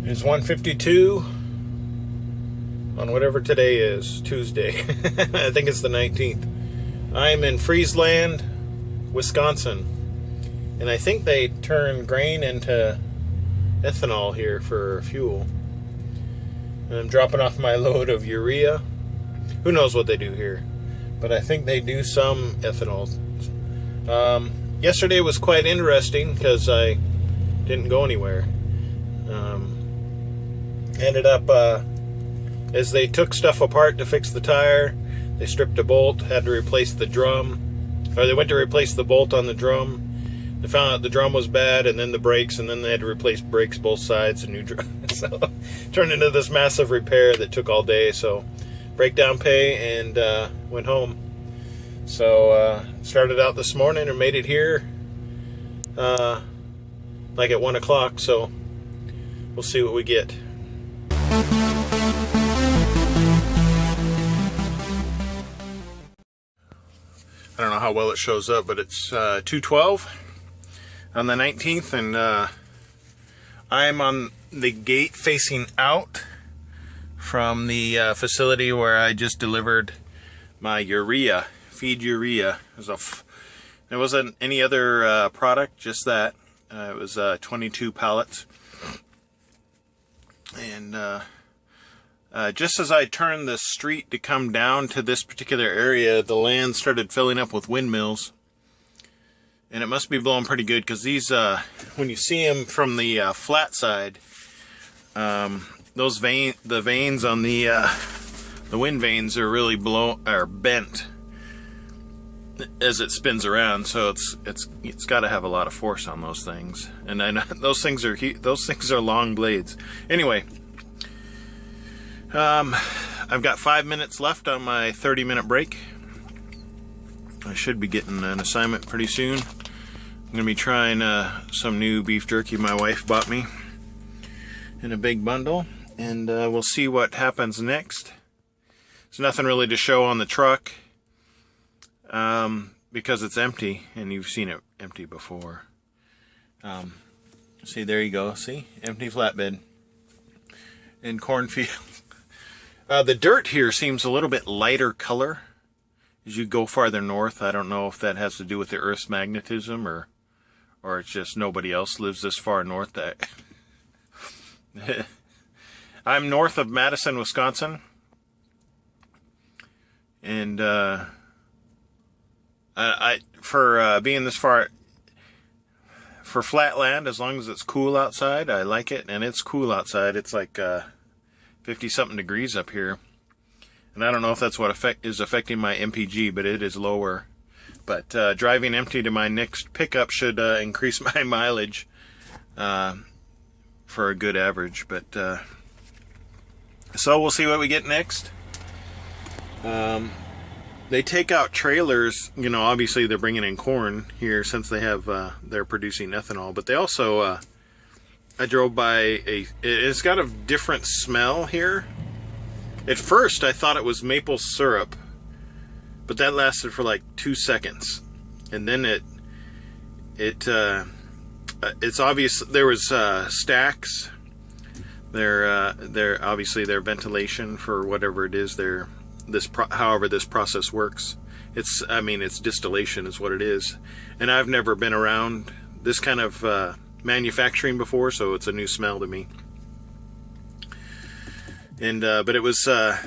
It's 1:52 on whatever today is, Tuesday. I think it's the 19th. I'm in Friesland, Wisconsin. And I think they turn grain into ethanol here for fuel. And I'm dropping off my load of urea. Who knows what they do here? But I think they do some ethanol. Yesterday was quite interesting because I didn't go anywhere. Ended up, as they took stuff apart to fix the tire, they stripped a bolt, had to replace the drum. Or they went to replace the bolt on the drum. They found out the drum was bad, and then the brakes, and then they had to replace brakes both sides, a new drum. So turned into this massive repair that took all day. So breakdown pay, and went home. So started out this morning and made it here like at 1 o'clock. So we'll see what we get. I don't know how well it shows up, but it's 2:12 on the 19th, and I'm on the gate facing out from the facility where I just delivered my urea, feed urea. There wasn't any other product, just that. It was 22 pallets. And just as I turned the street to come down to this particular area, the land started filling up with windmills. And it must be blowing pretty good, because these, when you see them from the flat side, the vanes on the wind vanes are really bent as it spins around. So it's got to have a lot of force on those things. And I know those things are long blades. Anyway. I've got 5 minutes left on my 30-minute break. I should be getting an assignment pretty soon. I'm going to be trying some new beef jerky my wife bought me in a big bundle, and we'll see what happens next. There's nothing really to show on the truck because it's empty, and you've seen it empty before. See, there you go. See? Empty flatbed in cornfield. The dirt here seems a little bit lighter color as you go farther north. I don't know if that has to do with the Earth's magnetism or it's just nobody else lives this far north. That I'm north of Madison, Wisconsin, and for being this far, for flat land, as long as it's cool outside, I like it, and it's cool outside. It's like 50-something degrees up here, and I don't know if that's what is affecting my MPG, but it is lower. But driving empty to my next pickup should increase my mileage for a good average. But so we'll see what we get next. They take out trailers, you know. Obviously they're bringing in corn here since they have they're producing ethanol, but they also I drove by it's got a different smell here. At first I thought it was maple syrup, but that lasted for like 2 seconds. And then it's obvious there was stacks. They're obviously their ventilation for whatever it is, however this process works. It's distillation is what it is. And I've never been around this kind of manufacturing before, so it's a new smell to me. And but it was it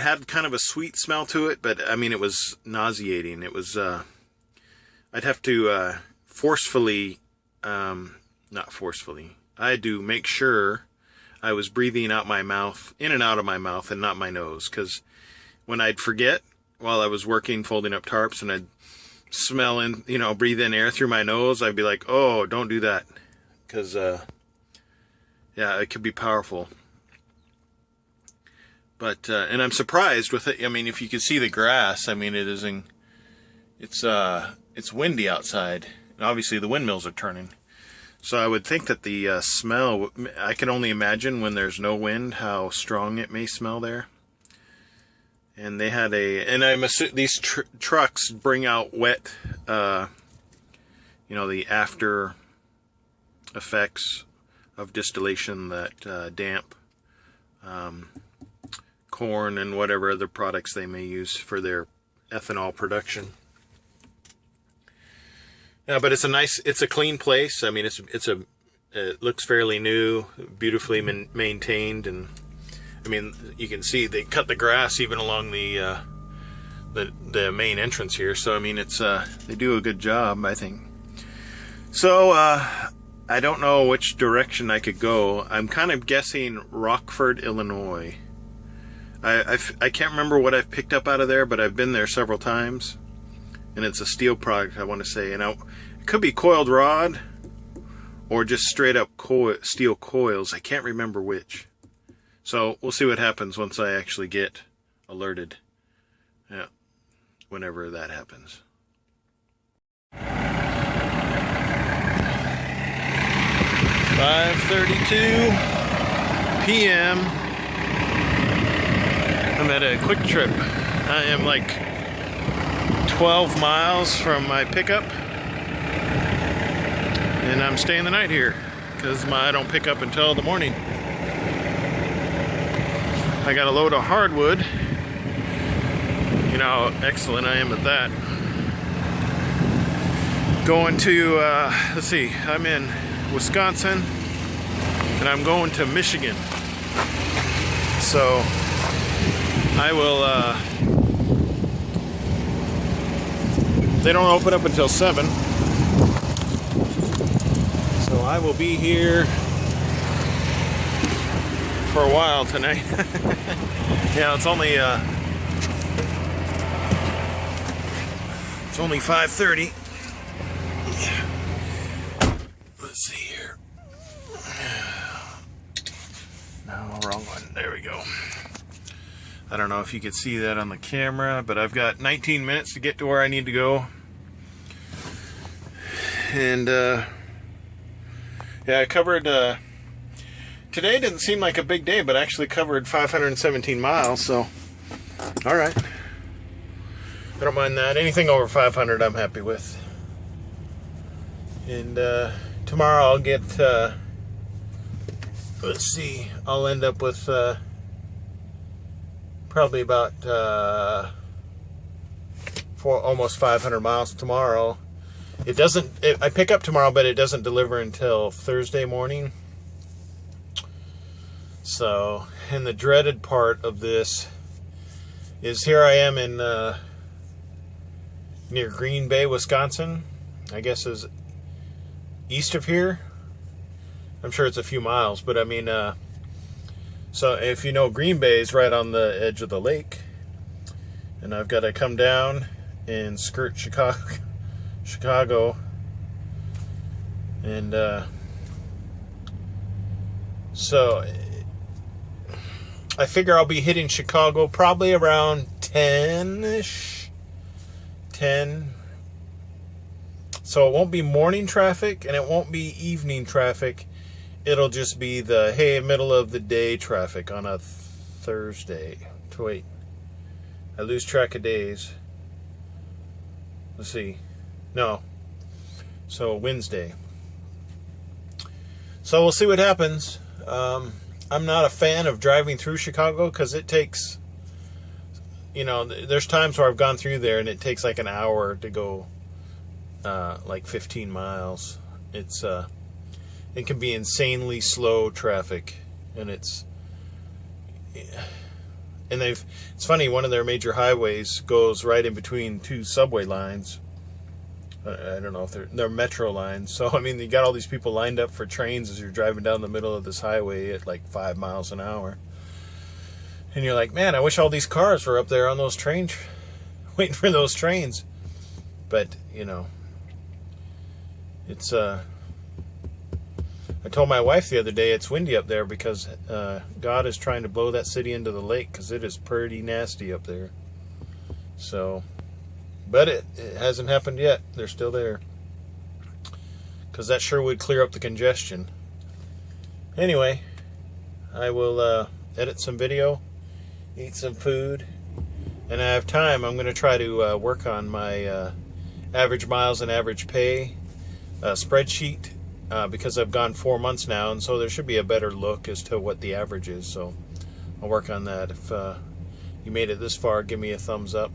had kind of a sweet smell to it, but it was nauseating. It was I'd have to forcefully, not forcefully, I had to make sure I was breathing out my mouth, in and out of my mouth, and not my nose, because when I'd forget while I was working folding up tarps and I'd smell in, breathe in air through my nose, I'd be like, oh, don't do that, because yeah, it could be powerful. But and I'm surprised with it. If you could see the grass, it's windy outside, and obviously the windmills are turning. So I would think that the smell, I can only imagine when there's no wind how strong it may smell there. And they had I'm assuming these trucks bring out wet, the after effects of distillation that damp corn and whatever other products they may use for their ethanol production. Yeah, but it's a clean place. I mean, it looks fairly new, beautifully maintained, and I mean, you can see they cut the grass even along the main entrance here. So I mean, they do a good job, I think. So I don't know which direction I could go. I'm kind of guessing Rockford, Illinois. I can't remember what I've picked up out of there, but I've been there several times, and it's a steel product, I want to say. And it could be coiled rod or just straight up steel coils. I can't remember which. So we'll see what happens once I actually get alerted. Yeah, whenever that happens. 5:32 p.m. I'm at a quick trip. I am like 12 miles from my pickup, and I'm staying the night here because I don't pick up until the morning. I got a load of hardwood. You know how excellent I am at that. Going to, let's see, I'm in Wisconsin, and I'm going to Michigan. So I will, they don't open up until 7. So I will be here for a while tonight. Yeah, it's only 5:30. Let's see here. No, wrong one. There we go. I don't know if you could see that on the camera, but I've got 19 minutes to get to where I need to go. And yeah, I covered today didn't seem like a big day, but I actually covered 517 miles, so alright. I don't mind that. Anything over 500 I'm happy with. And tomorrow I'll get, let's see, I'll end up with probably about almost 500 miles tomorrow. It doesn't, I pick up tomorrow, but it doesn't deliver until Thursday morning. So, and the dreaded part of this is here I am in near Green Bay, Wisconsin. I guess is east of here. I'm sure it's a few miles, but I mean, so if you know, Green Bay is right on the edge of the lake, and I've got to come down and skirt Chicago, and so I figure I'll be hitting Chicago probably around 10-ish. 10. So it won't be morning traffic and it won't be evening traffic. It'll just be the, hey, middle of the day traffic on a Thursday. Wait, I lose track of days. Let's see. No. So Wednesday. So we'll see what happens. I'm not a fan of driving through Chicago because it takes, you know, there's times where I've gone through there and it takes like an hour to go like 15 miles. It's it can be insanely slow traffic, and it's funny, one of their major highways goes right in between two subway lines. I don't know if they're metro lines. So I mean, you got all these people lined up for trains as you're driving down the middle of this highway at like 5 miles an hour. And you're like, man, I wish all these cars were up there on those trains, waiting for those trains. But, you know, it's, I told my wife the other day it's windy up there because God is trying to blow that city into the lake because it is pretty nasty up there. So, but it hasn't happened yet. They're still there. Because that sure would clear up the congestion. Anyway, I will edit some video, eat some food, and I have time. I'm going to try to work on my average miles and average pay spreadsheet because I've gone 4 months now, and so there should be a better look as to what the average is. So I'll work on that. If you made it this far, give me a thumbs up.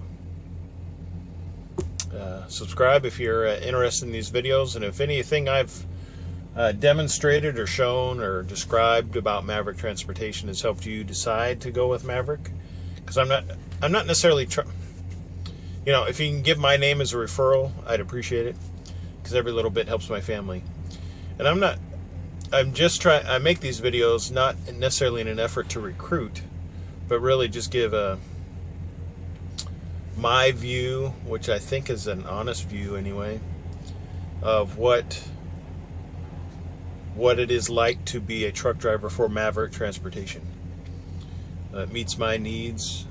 Subscribe if you're interested in these videos, and if anything I've demonstrated or shown or described about Maverick transportation has helped you decide to go with Maverick, because I'm not necessarily if you can give my name as a referral, I'd appreciate it, because every little bit helps my family. And I make these videos not necessarily in an effort to recruit, but really just give my view, which I think is an honest view anyway, of what it is like to be a truck driver for Maverick Transportation. It meets my needs,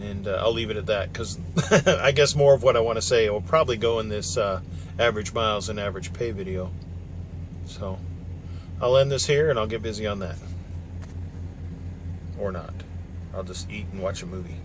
and I'll leave it at that, because I guess more of what I want to say will probably go in this average miles and average pay video. So I'll end this here, and I'll get busy on that. Or not. I'll just eat and watch a movie.